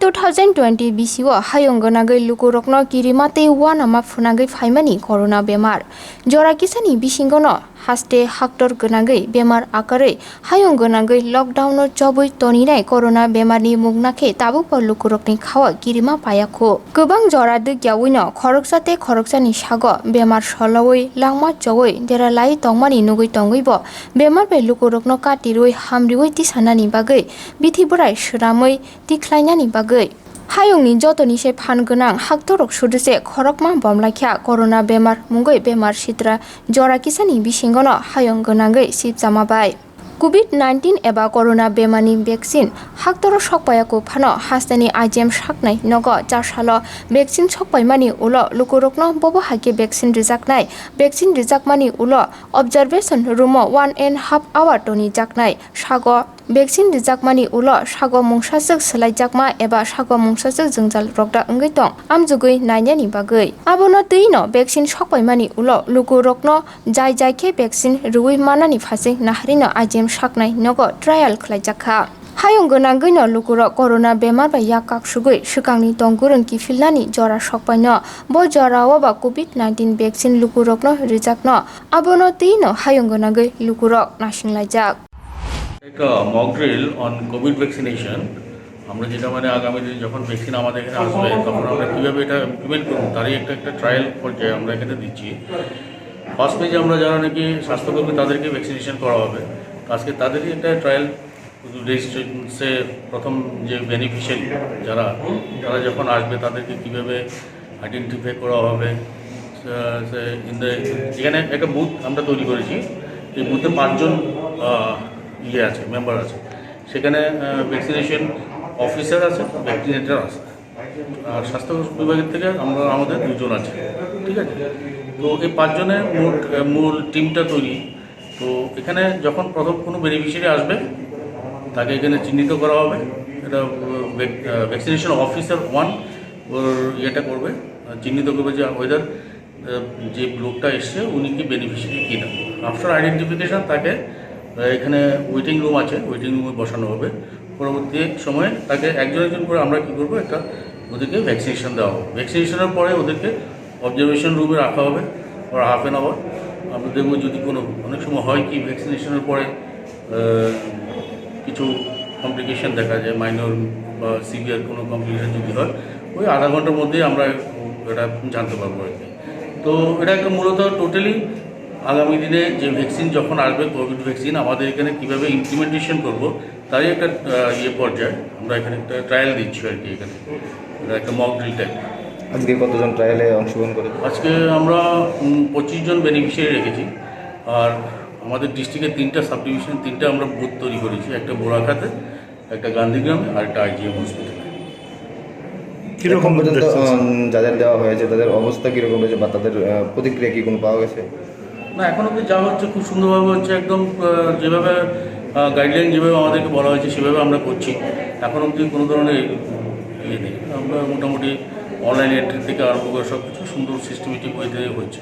थांनाय 2020 बिसिओ हायंगनागै लुकुरकनो किरिमाते वानामा फुनागै फाइमानि कोरोना बेमार जरा किसानि बिसिंगनो हास्ते हाक्टर गनागै बेमार आकारै हायंगनागै लकडाउन चबै तनिनाय कोरोना बेमारनि मुगनाखे ताबुक लुकुरकनि खावा किरिमा पायाखो गोबां जरा दुग्यावैनो खरकसाते खरकसानि सागो बेमार सलवै लांमा चवै देरालाई तंमानि नुगै तंगैबो बेमार बे लुकुरकनो काटिरुइ हामरिवै तिसानानि बागै बिथिबराय सुरामै तिख्लायनानि बागै हायंनि जतनिसे फानगोनां हाक्तरक सुदुसे खरकमा बमलाख्या कोरोना बेमार मुंगै बेमार सित्रा जरा किसानि बिसिंगनो हायंगनागै सिपजामाबाय COVID-19 एबा कोरोना बेमारनि भेक्सिन हाक्तर सकपायाको फानो हास्तानि आइजेम साकनाय नग चारसालो भेक्सिन सकपायमानि उलो लुकुरकनो बबो हाके भेक्सिन रिजाकनाय भेक्सिन रिजाकमानि उलो observation रूमो 1.5 our Toni जाकनाय sago vaccine रिजाकमानि उलो सागो मुंसासक सलाइजाकमा एबा सागो मुंसासक जोंजाल रगदा अंगै दं आमजुगै नायनानि बागै आबोनो दैनो भेक्सिन सकपायमानि उलो लुकुरकनो जाय जायखे भेक्सिन रुइ मानानि फासे नाहरिनो आइजेम साकनाय नगो ट्रायल खलाइजाखा हायंगनागैनो लुकुरक कोरोना बेमार बा याकाक सुगै सुकांनि तंगुरन किफिलनानि जरा सकपायनो बो जराओ बा COVID-19 भेक्सिन लुकुरकनो रिजाकनो आबोनो दैनो हायंगनागै लुकुरक नासिंलाइजाक একটা mock drill on Covid vaccination আমরা যেটা মানে আগামী দিন যখন ভ্যাকসিন আমাদের এখানে আসবে তখন আমরা কীভাবে এটা ইমপ্লিমেন্ট করব তারই একটা ট্রায়াল পর্যায়ে আমরা এখানে দিচ্ছি। ফার্স্ট পেজে আমরা যারা নাকি স্বাস্থ্যকর্মী তাদেরকে ভ্যাকসিনেশন করা হবে, আজকে তাদেরই একটা ট্রায়াল রেজিস্ট্রেশনসে প্রথম যে বেনিফিশিয়ারি যারা তারা যখন আসবে তাদেরকে কীভাবে আইডেন্টিফাই করা হবে। এখানে একটা বুথ আমরা তৈরি করেছি, এই বুথে 5 জন আছে মেম্বার আছে, সেখানে ভ্যাকসিনেশন অফিসার আছে, ভ্যাকসিনেটর আছে, আর স্বাস্থ্য বিভাগের থেকে আমাদের 2 জন আছে, ঠিক আছে। তো এই 5 জনের মূল টিমটা তৈরি। তো এখানে যখন প্রথম কোনো বেনিফিশিয়ারি আসবে তাকে এখানে চিহ্নিত করা হবে, এটা ভ্যাকসিনেশন অফিসার 1 ওর ইয়েটা করবে, চিহ্নিত করবে যে ওয়েদার যে লোকটা এসছে উনি কি বেনিফিশিয়ারি কিনা। আফটার আইডেন্টিফিকেশান তাকে এখানে ওয়েটিং রুম আছে, ওয়েটিং রুমে বসানো হবে। পরবর্তী সময়ে তাকে একজন করে আমরা কী করবো, একটা ওদেরকে ভ্যাকসিনেশন দেওয়া হবে। ভ্যাকসিনেশনের পরে ওদেরকে অবজারভেশন রুমে রাখা হবে ওর হাফ অ্যান আওয়ার। আমরা দেখবো যদি কোনো অনেক সময় হয় কি ভ্যাকসিনেশনের পরে কিছু কমপ্লিকেশান দেখা যায়, মাইনর বা সিভিয়ার কোনো কমপ্লিকেশান যদি হয়, ওই আধা ঘন্টার মধ্যেই আমরা এটা জানতে পারবো আর কি। তো এটা একটা মূলত টোটালি আগামী দিনে যে ভ্যাকসিন যখন আসবে কোভিড ভ্যাকসিন আমাদের এখানে কীভাবে ইমপ্লিমেন্টেশন করব তারই একটা পর্যায়ে আমরা এখানে একটা ট্রায়াল দিচ্ছি আর কি। এখানে একটা মক ড্রিল টাইপ। আজকে কতজন ট্রায়ালে অংশগ্রহণ করেছে? আজকে আমরা 25 জন বেনিফিশিয়ারি রেখেছি। আর আমাদের ডিস্ট্রিক্টের 3টা সাব ডিভিশন 3টা আমরা বুথ তৈরি করেছি, একটা বোরাখাতে, একটা গান্ধীগ্রামে আর একটা IGM হসপিটালে। কীরকম পর্যন্ত যাদের দেওয়া হয়েছে তাদের অবস্থা কীরকম হয়েছে বা তাদের প্রতিক্রিয়া কি কোনো পাওয়া গেছে? না, এখন অব্দি যা হচ্ছে খুব সুন্দরভাবে হচ্ছে, একদম যেভাবে গাইডলাইন যেভাবে আমাদেরকে বলা হয়েছে সেভাবে আমরা করছি। এখন অব্দি কোনো ধরনের ইয়ে নেই। আমরা মোটামুটি অনলাইন এন্ট্রি থেকে আরম্ভ করে সব কিছু সুন্দর সিস্টেমেটিক ওয়েতে হচ্ছে।